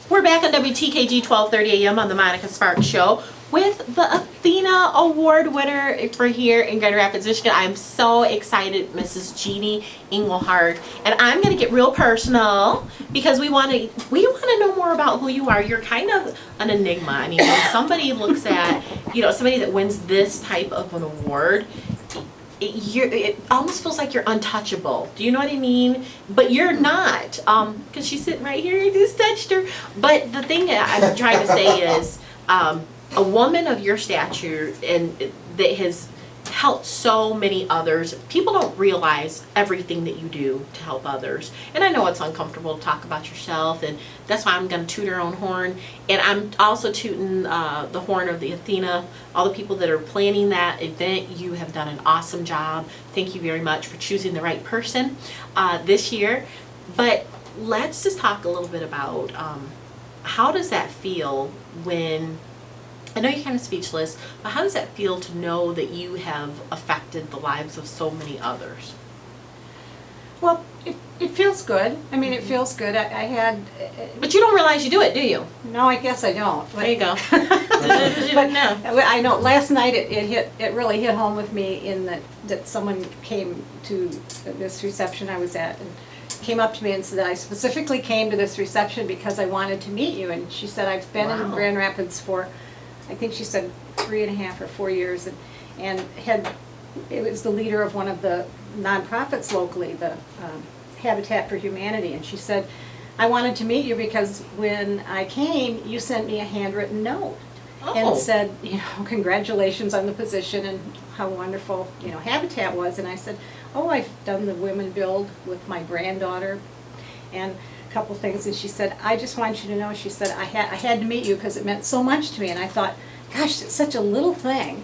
We're back on WTKG 1230 AM on the Monica Sparks Show with the ATHENA Award winner for here in Grand Rapids, Michigan. I'm so excited, Mrs. Jeanne Englehart. And I'm going to get real personal because we want to know more about who you are. You're kind of an enigma. I mean, when somebody looks at, somebody that wins this type of an award, it almost feels like you're untouchable. Do you know what I mean? But you're not, because she's sitting right here. I just touched her. But the thing that I'm trying to say is, a woman of your stature and that has helped so many others. People don't realize everything that you do to help others. And I know it's uncomfortable to talk about yourself, and that's why I'm going to toot our own horn. And I'm also tooting the horn of the ATHENA, all the people that are planning that event. You have done an awesome job. Thank you very much for choosing the right person this year. But let's just talk a little bit about how does that feel when, I know you're kind of speechless, but how does that feel to know that you have affected the lives of so many others? Well, it feels good. I mean, it feels good. I had... But you don't realize you do it, do you? No, I guess I don't. There you go. But no. I know, last night it really hit home with me in that someone came to this reception I was at and came up to me and said, I specifically came to this reception because I wanted to meet you. And she said, I've been in Grand Rapids for, I think she said 3.5 or 4 years, and it was the leader of one of the nonprofits locally, the Habitat for Humanity, and she said, I wanted to meet you because when I came, you sent me a handwritten note and said, congratulations on the position and how wonderful, Habitat was. And I said, oh, I've done the Women Build with my granddaughter and a couple things. And she said, I just want you to know, she said, I had to meet you because it meant so much to me. And I thought, gosh, it's such a little thing.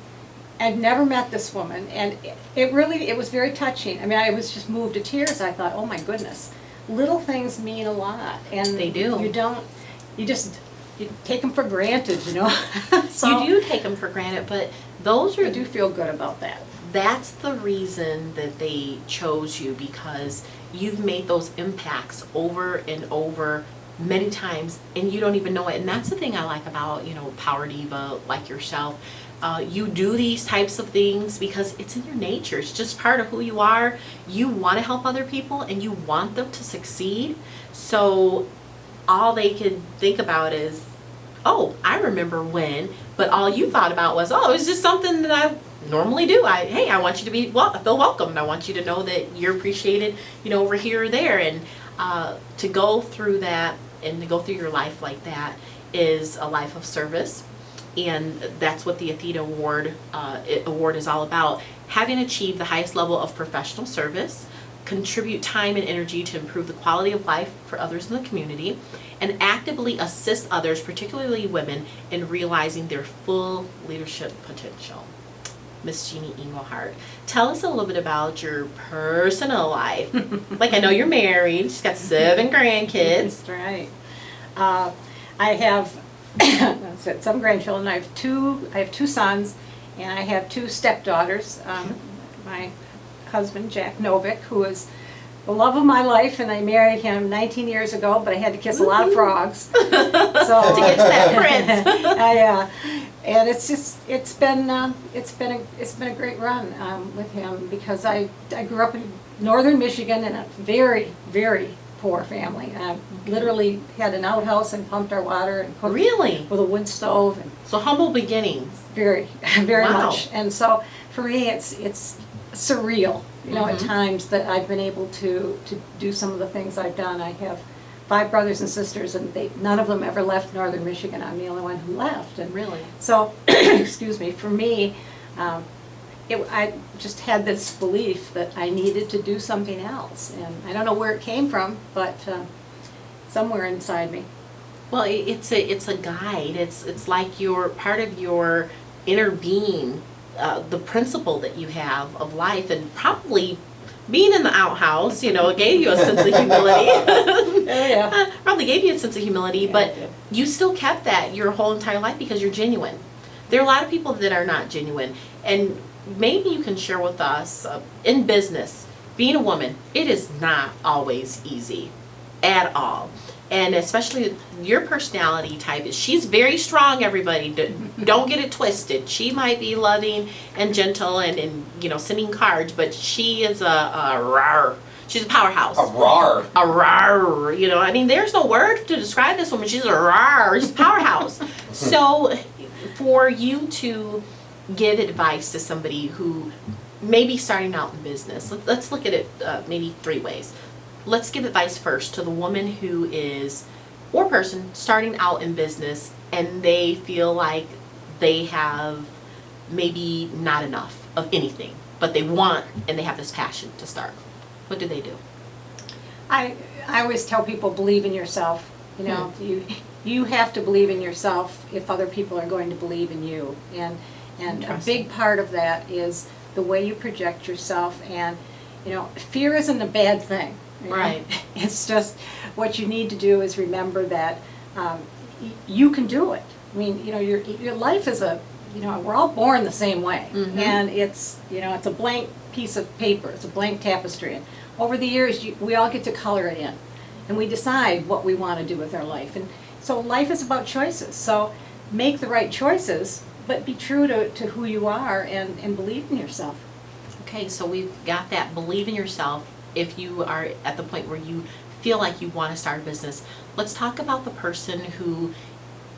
I've never met this woman, and it was very touching. I mean, I was just moved to tears. I thought, oh my goodness, little things mean a lot, and they do. You take them for granted, So you do take them for granted, but I do feel good about that. That's the reason that they chose you, because you've made those impacts over and over many times, and you don't even know it. And that's the thing I like about, Power Diva like yourself. You do these types of things because it's in your nature. It's just part of who you are. You want to help other people and you want them to succeed. So all they can think about is, oh, I remember when, but all you thought about was, oh, it's just something that I normally do. Hey, I want you to feel welcome, and I want you to know that you're appreciated, over here or there. And to go through that and to go through your life like that is a life of service. And that's what the ATHENA award is all about. Having achieved the highest level of professional service, contribute time and energy to improve the quality of life for others in the community, and actively assist others, particularly women, in realizing their full leadership potential. Miss Jeanne Englehart, tell us a little bit about your personal life. Like, I know you're married, she's got 7 grandkids. That's right. I have some grandchildren. I have two sons, and I have 2 stepdaughters. My husband, Jack Novick, who is the love of my life, and I married him 19 years ago, but I had to kiss a lot of frogs. So to get to that prince. And it's been a great run with him, because I grew up in northern Michigan in a very, very poor family. Literally had an outhouse and pumped our water and cooked with a wood stove. And so humble beginnings. Very, very much. And so for me, it's surreal, at times, that I've been able to do some of the things I've done. I have 5 brothers and sisters, and none of them ever left northern Michigan. I'm the only one who left. And so, excuse me, for me, I just had this belief that I needed to do something else, and I don't know where it came from, but somewhere inside me. Well, it's a guide. It's like you're part of your inner being, the principle that you have of life, and probably being in the outhouse, it gave you a sense of humility. Probably gave you a sense of humility, but you still kept that your whole entire life because you're genuine. There are a lot of people that are not genuine, and maybe you can share with us, in business, being a woman, it is not always easy at all. And especially your personality type is, she's very strong, everybody. Don't get it twisted. She might be loving and gentle and you know, sending cards, but she is a rawr. She's a powerhouse. A rawr. A rawr. You know, I mean, there's no word to describe this woman. She's a rawr. She's a powerhouse. So for you to give advice to somebody who may be starting out in business, let's look at it maybe 3 ways. Let's give advice first to the woman who is, or person, starting out in business and they feel like they have maybe not enough of anything, but they want and they have this passion to start. What do they do? I always tell people, believe in yourself. You know, you have to believe in yourself if other people are going to believe in you. And a big part of that is the way you project yourself. And, you know, fear isn't a bad thing. Right. It's just what you need to do is remember that you can do it. I mean, you know, your life is you know, we're all born the same way. And it's, you know, it's a blank piece of paper. It's a blank tapestry. And over the years, we all get to color it in. And we decide what we want to do with our life. And so life is about choices. So make the right choices, but be true to who you are and believe in yourself. Okay, so we've got that, believe in yourself. If you are at the point where you feel like you want to start a business, let's talk about the person who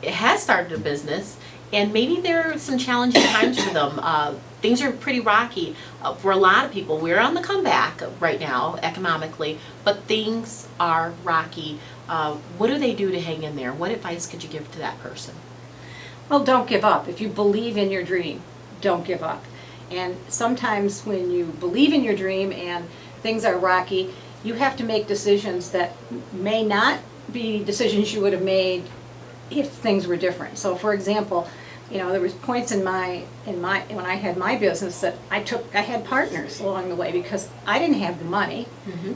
has started a business and maybe there are some challenging times for them. Things are pretty rocky for a lot of people. We're on the comeback right now economically, but things are rocky. What do they do to hang in there? What advice could you give to that person? Well, don't give up. If you believe in your dream, don't give up. And sometimes when you believe in your dream and things are rocky, you have to make decisions that may not be decisions you would have made if things were different. So for example, you know, there was points in when I had my business that I had partners along the way because I didn't have the money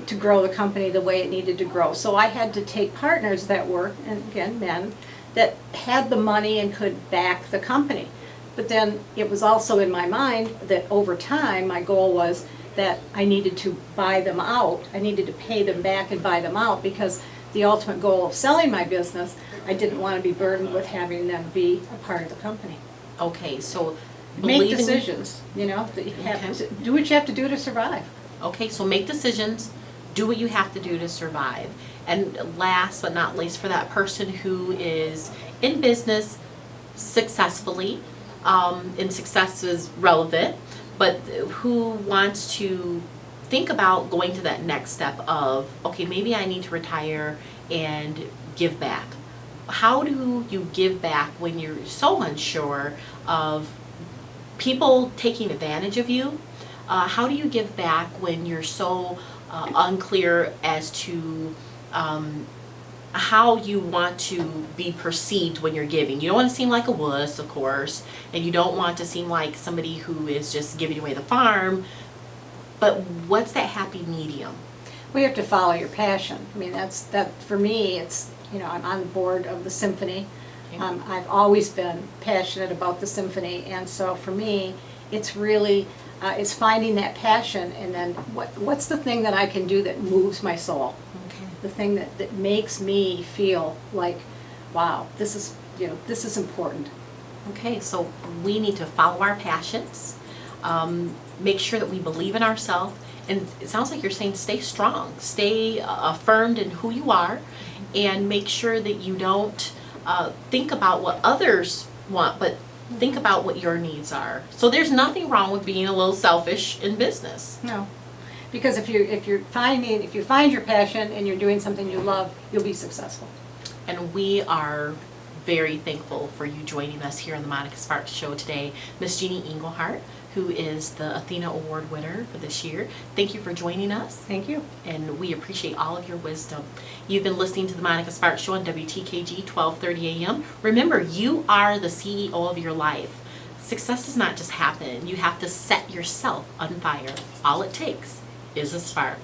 to grow the company the way it needed to grow. So I had to take partners that were, and again, men, that had the money and could back the company. But then it was also in my mind that over time my goal was that I needed to buy them out. I needed to pay them back and buy them out because the ultimate goal of selling my business, I didn't want to be burdened with having them be a part of the company. Okay, so make decisions, you know, that you have to do what you have to do to survive. Okay, so make decisions, do what you have to do to survive. And last but not least, for that person who is in business successfully, and success is relevant, but who wants to think about going to that next step of, okay, maybe I need to retire and give back. How do you give back when you're so unsure of people taking advantage of you? How do you give back when you're so unclear as to how you want to be perceived when you're giving? You don't want to seem like a wuss, of course, and you don't want to seem like somebody who is just giving away the farm, but what's that happy medium? We have to follow your passion. I mean, that for me, it's, you know, I'm on the board of the symphony. Okay. I've always been passionate about the symphony, and so for me, it's really, it's finding that passion, and then what's the thing that I can do that moves my soul? Okay. The thing that makes me feel like, wow, this is, you know, this is important. Okay, so we need to follow our passions, make sure that we believe in ourselves, and it sounds like you're saying stay strong, stay affirmed in who you are, and make sure that you don't think about what others want, but think about what your needs are. So there's nothing wrong with being a little selfish in business. No, because if you find your passion and you're doing something you love, you'll be successful. And we are very thankful for you joining us here on the Monica Sparks Show today. Miss Jeanne Englehart, who is the ATHENA Award winner for this year. Thank you for joining us. Thank you. And we appreciate all of your wisdom. You've been listening to the Monica Sparks Show on WTKG 1230 AM. Remember, you are the CEO of your life. Success does not just happen. You have to set yourself on fire. All it takes is a spark.